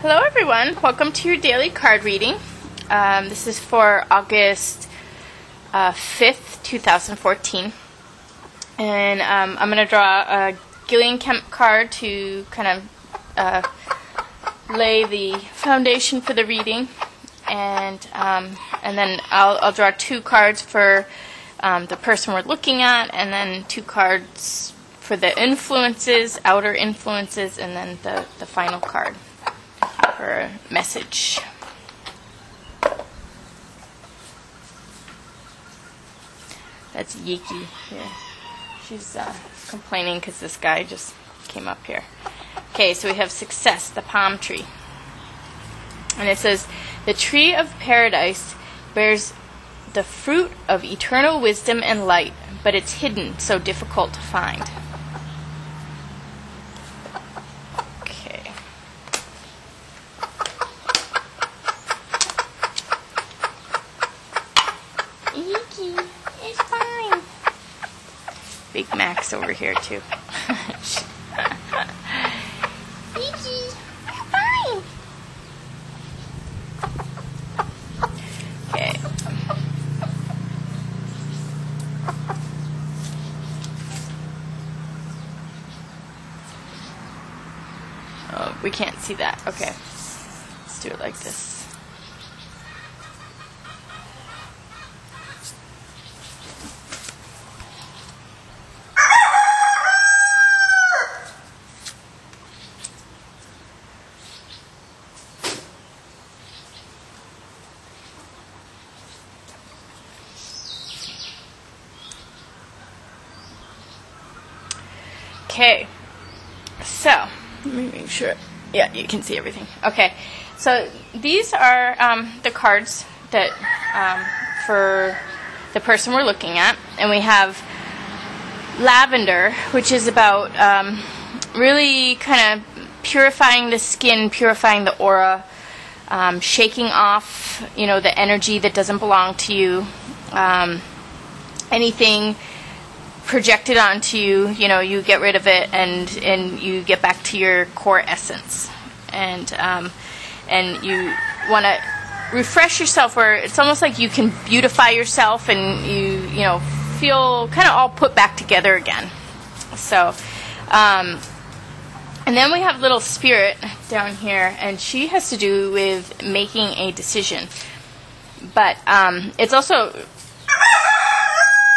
Hello everyone, welcome to your daily card reading. This is for August 5th, 2014. And I'm going to draw a Gillian Kemp card to kind of lay the foundation for the reading. And then I'll draw two cards for the person we're looking at, and then two cards for the influences, outer influences, and then the final card for a message. That's Yiki here. She's complaining because this guy just came up here. Okay, so we have success, the palm tree. And it says, the tree of paradise bears the fruit of eternal wisdom and light, but it's hidden, so difficult to find. Okay. Iki, it's fine. Big Max over here too. Iki, fine. Okay. Oh, we can't see that. Okay. Let's do it like this. Okay, so let me make sure. Yeah, you can see everything. Okay, so these are the cards that for the person we're looking at, and we have lavender, which is about really kind of purifying the skin, purifying the aura, shaking off, the energy that doesn't belong to you, anything projected onto you, you get rid of it and you get back to your core essence, and you want to refresh yourself, where it's almost like you can beautify yourself and you feel kind of all put back together again. So and then we have little spirit down here, and she has to do with making a decision, but it's also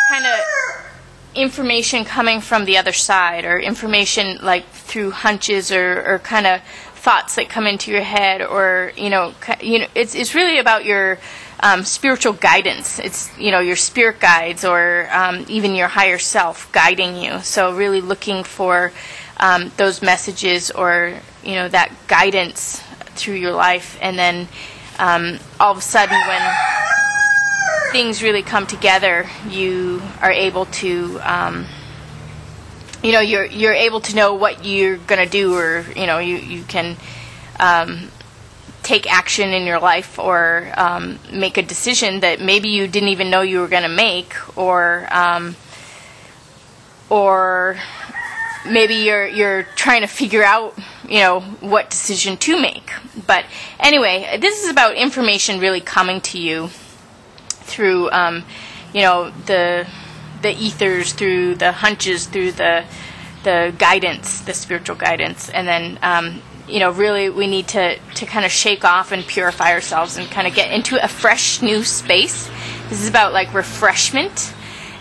kind of information coming from the other side, or information like through hunches or kind of thoughts that come into your head, or it's really about your spiritual guidance. It's your spirit guides, or even your higher self guiding you. So really looking for those messages, or that guidance through your life, and then all of a sudden when things really come together, you are able to you're able to know what you're going to do, or you can take action in your life, or make a decision that maybe you didn't even know you were going to make, or maybe you're trying to figure out what decision to make. But anyway, this is about information really coming to you through the ethers, through the hunches, through the guidance, the spiritual guidance, and then really we need to kind of shake off and purify ourselves and kind of get into a fresh new space. This is about like refreshment,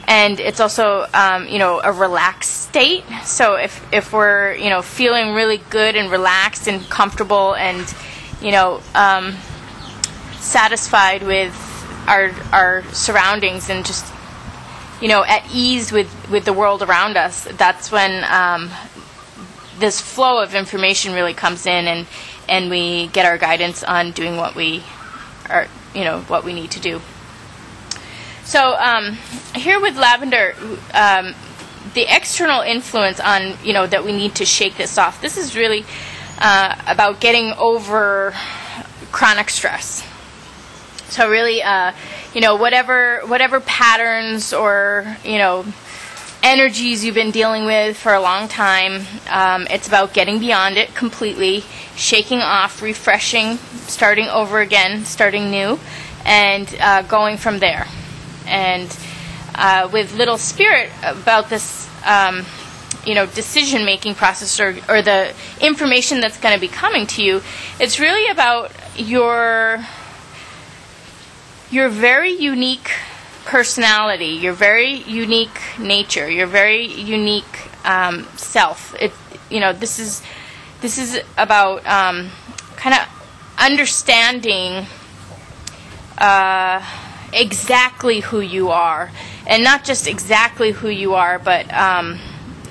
and it's also a relaxed state. So if we're feeling really good and relaxed and comfortable and satisfied with our surroundings, and just at ease with the world around us, that's when this flow of information really comes in, and we get our guidance on doing what we are what we need to do. So here with lavender, the external influence on that we need to shake this off. This is really about getting over chronic stress. So really, whatever patterns or, energies you've been dealing with for a long time. It's about getting beyond it completely, shaking off, refreshing, starting over again, starting new, and going from there. And with little spirit about this, decision-making process or the information that's going to be coming to you, it's really about your very unique personality, your very unique nature, your very unique self. This is about kind of understanding exactly who you are, and not just exactly who you are, but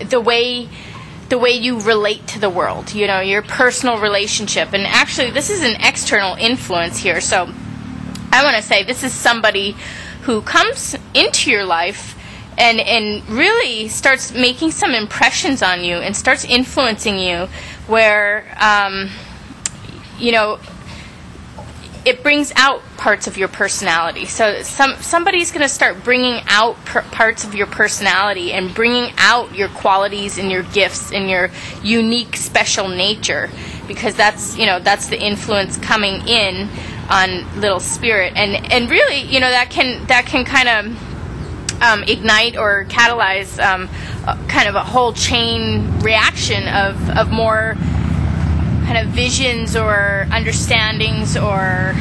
the way you relate to the world. Your personal relationship. And actually, this is an external influence here. So I want to say this is somebody who comes into your life and really starts making some impressions on you and starts influencing you where, it brings out parts of your personality. So somebody's going to start bringing out parts of your personality and bringing out your qualities and your gifts and your unique special nature, because that's the influence coming in on little spirit, and really that can kind of ignite or catalyze kind of a whole chain reaction of more kind of visions or understandings, or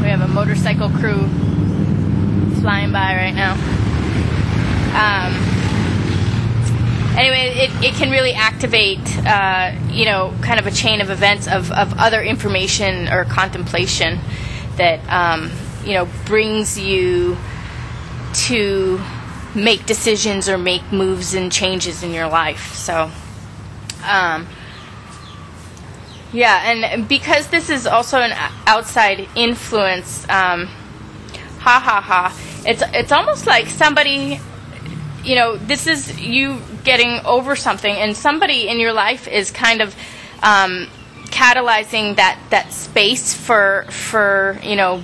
we have a motorcycle crew flying by right now. Anyway, it can really activate, kind of a chain of events of other information or contemplation that, brings you to make decisions or make moves and changes in your life. So, and because this is also an outside influence, it's almost like somebody, this is you getting over something, and somebody in your life is kind of catalyzing that space for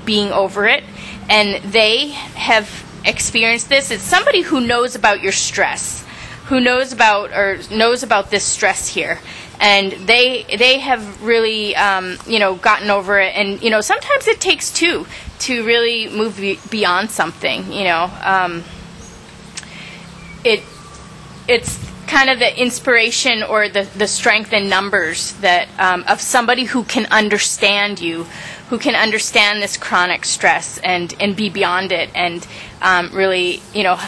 being over it, and they have experienced this. It's somebody who knows about your stress, who knows about this stress here, and they have really gotten over it. And sometimes it takes two to really move beyond something. It's kind of the inspiration or the strength in numbers that of somebody who can understand you, who can understand this chronic stress and be beyond it, and really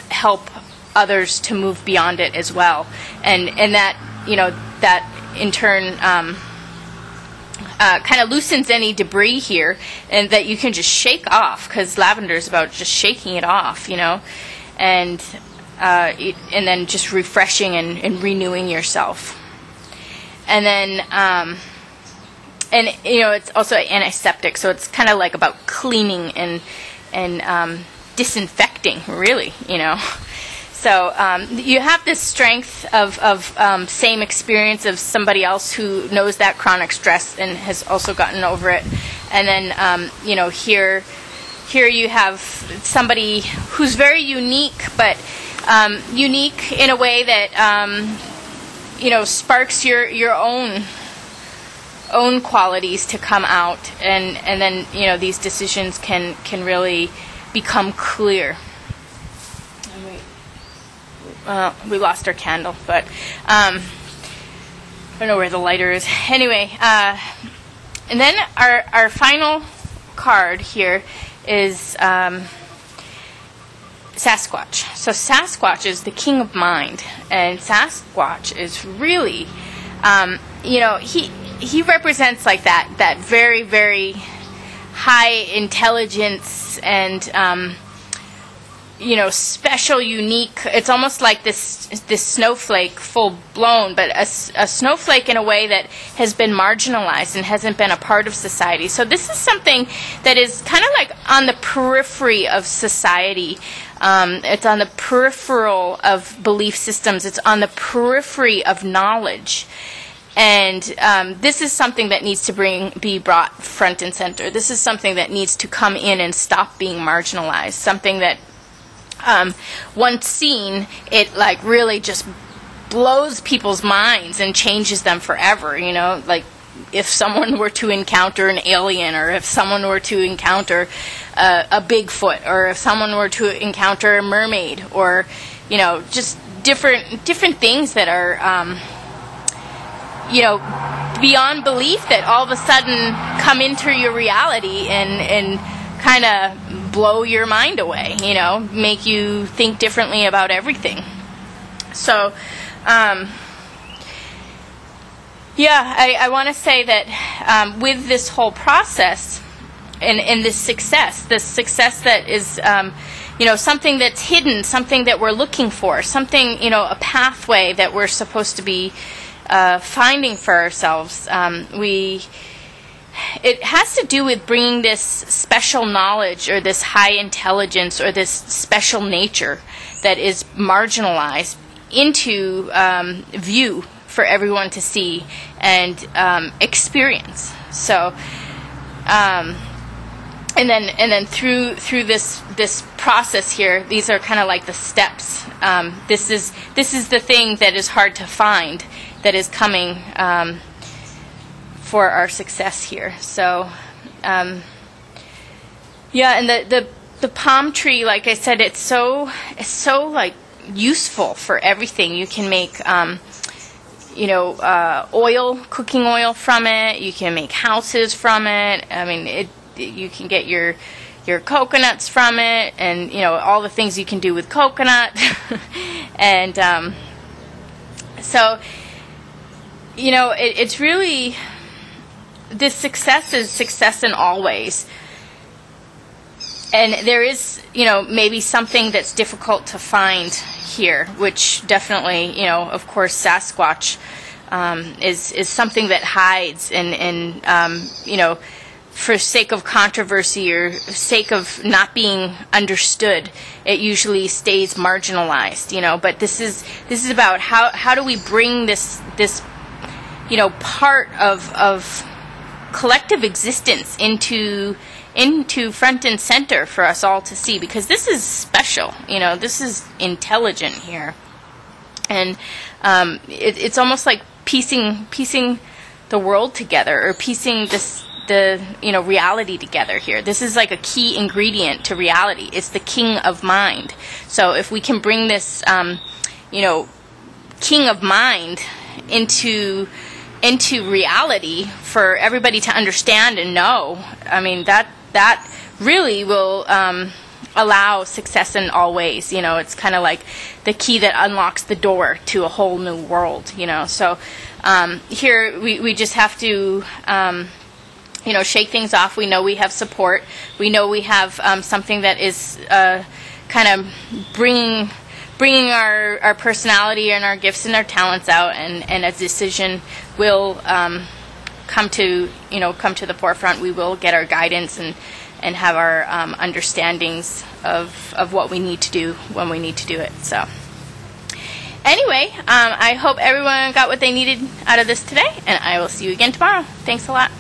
help others to move beyond it as well, and that that in turn kind of loosens any debris here, and that you can just shake off, because lavender is about just shaking it off, and then just refreshing and renewing yourself. And then it's also antiseptic, so it's kind of like about cleaning and disinfecting, really, So you have this strength of same experience of somebody else who knows that chronic stress and has also gotten over it. And then here you have somebody who's very unique, but unique in a way that sparks your own qualities to come out, and then these decisions can really become clear. We lost our candle, but I don't know where the lighter is. Anyway, and then our final card here is Sasquatch. So Sasquatch is the king of mind, and Sasquatch is really, he represents like that very, very high intelligence and special, unique. It's almost like this snowflake full blown, but a snowflake in a way that has been marginalized and hasn't been a part of society. So this is something that is kind of like on the periphery of society. It's on the peripheral of belief systems. It's on the periphery of knowledge. And this is something that needs to be brought front and center. This is something that needs to come in and stop being marginalized. Something that once seen, it like really just blows people's minds and changes them forever, you know, like if someone were to encounter an alien, or if someone were to encounter a Bigfoot, or if someone were to encounter a mermaid, or, you know, just different things that are, you know, beyond belief, that all of a sudden come into your reality and kind of blow your mind away, you know, make you think differently about everything. So, yeah, I want to say that with this whole process and this success that is, you know, something that's hidden, something that we're looking for, something, you know, a pathway that we're supposed to be finding for ourselves. It has to do with bringing this special knowledge, or this high intelligence, or this special nature that is marginalized into view for everyone to see and experience. So, and then through this process here, these are kind of like the steps. This is the thing that is hard to find, that is coming for our success here. So, yeah, and the palm tree, like I said, it's so like useful for everything. You can make you know, cooking oil from it. You can make houses from it. I mean, you can get your coconuts from it, and, you know, all the things you can do with coconut. And so, you know, it's really, this success is success in all ways. And there is, you know, maybe something that's difficult to find here, which definitely, you know, of course, Sasquatch is something that hides, and you know, for sake of controversy, or sake of not being understood, it usually stays marginalized, you know. But this is about how do we bring this you know, part of collective existence into front and center for us all to see, because this is special, you know, this is intelligent here. And it's almost like piecing the world together, or piecing the you know, reality together here. This is like a key ingredient to reality. It's the king of mind. So if we can bring this you know, king of mind into reality for everybody to understand and know, I mean, that really will allow success in all ways. You know, it's kind of like the key that unlocks the door to a whole new world, you know. So here we just have to you know, shake things off. We know we have support. We know we have something that is kind of bringing our personality and our gifts and our talents out, and a decision will come to the forefront. We will get our guidance and have our understandings of what we need to do when we need to do it. So anyway, I hope everyone got what they needed out of this today, and I will see you again tomorrow. Thanks a lot.